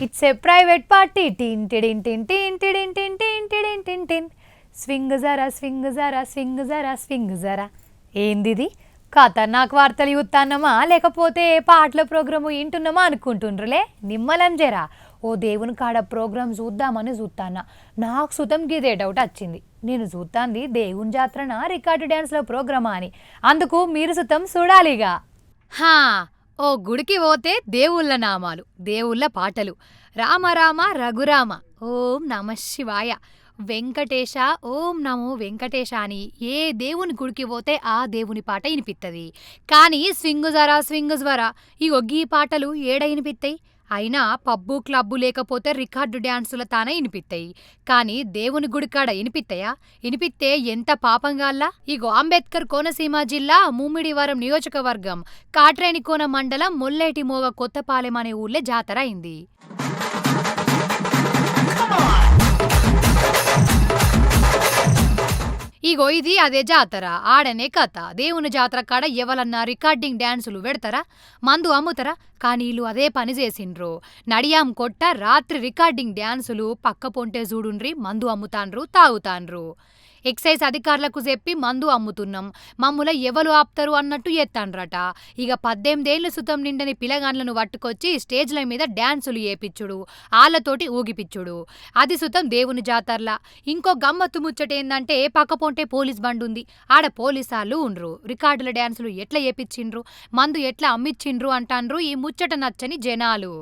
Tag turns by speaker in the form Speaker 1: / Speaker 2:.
Speaker 1: It's a private party టిన్ టిడిన్ టిన్ టిన్ టిడిన్ టిన్ టిన్ టిడిన్ టిన్ టిన్ స్వింగ్ జరా స్వింగ్ జరా స్వింగ్ జరా స్వింగ్ జరా. ఏందిది? ఖతర్నాక్ వార్తలు చూస్తాన్నమా లేకపోతే పాటల ప్రోగ్రాము వింటున్నామా అనుకుంటుండ్రులే. నిమ్మలం జరా ఓ దేవుని కాడ ప్రోగ్రాం చూద్దామని చూస్తానా. నాకు సుతం గిదే డౌట్ వచ్చింది. నేను చూస్తాంది దేవుని జాతరన రికార్డు డ్యాన్స్లో ప్రోగ్రామా అని. అందుకు మీరు సుతం చూడాలిగా. హా, ఓ గుడికి పోతే దేవుళ్ళ నామాలు, దేవుళ్ళ పాటలు. రామ రామ రఘురామ, ఓం నమ శివాయ, వెంకటేశ, ఓం నమో వెంకటేశ అని ఏ దేవుని గుడికి పోతే ఆ దేవుని పాట వినిపిస్తుంది. కానీ స్వింగు జ్వరా ఈ ఒగ్గి పాటలు ఏడ వినిపిస్తాయి? అయినా పబ్బు క్లబ్బు లేకపోతే రికార్డు డ్యాన్సుల తానే వినిపిస్తాయి. కానీ దేవుని గుడికాడ వినిపిస్తాయా? వినిపిస్తే ఎంత పాపంగాల్లా. ఇగో అంబేద్కర్ కోనసీమ జిల్లా ముమ్మిడివరం నియోజకవర్గం కాట్రేనికోన మండలం మొల్లేటి మోగ కొత్తపాలెం అనే ఊళ్ళో జాతర అయింది. ఇగో ఇది అదే జాతర, ఆడనే కథ. దేవుని జాతర కాడ ఎవలన్నా రికార్డింగ్ డ్యాన్సులు పెడతారా? మందు అమ్ముతారా? కానీ వీళ్ళు అదే పని చేసిండ్రు. నడియాం కొట్ట రాత్రి రికార్డింగ్ డ్యాన్సులు, పక్క పొంటే చూడుండ్రి మందు అమ్ముతాండ్రు, తాగుతాండ్రు. ఎక్సైజ్ అధికారులకు చెప్పి మందు అమ్ముతున్నాం, మమ్ముల ఎవరు ఆపుతారు అన్నట్టు ఎత్తాండ్రట. ఇక 18 ఏళ్ల సుతం నిండని పిలగాన్లను పట్టుకొచ్చి స్టేజ్ల మీద డ్యాన్సులు ఏపిచ్చుడు, ఆళ్లతోటి ఊగిపిచ్చుడు. అది సుతం దేవుని జాతరలా. ఇంకో గమ్మత్తు ముచ్చటేందంటే పక్కపొంటే పోలీస్ బండుంది, ఆడ పోలీసాళ్ళు ఉండ్రు. రికార్డుల డ్యాన్సులు ఎట్లా ఏపిచ్చిండ్రు, మందు ఎట్లా అమ్మిచ్చిండ్రు అంటాండ్రు ఈ ముచ్చట నచ్చని జనాలు.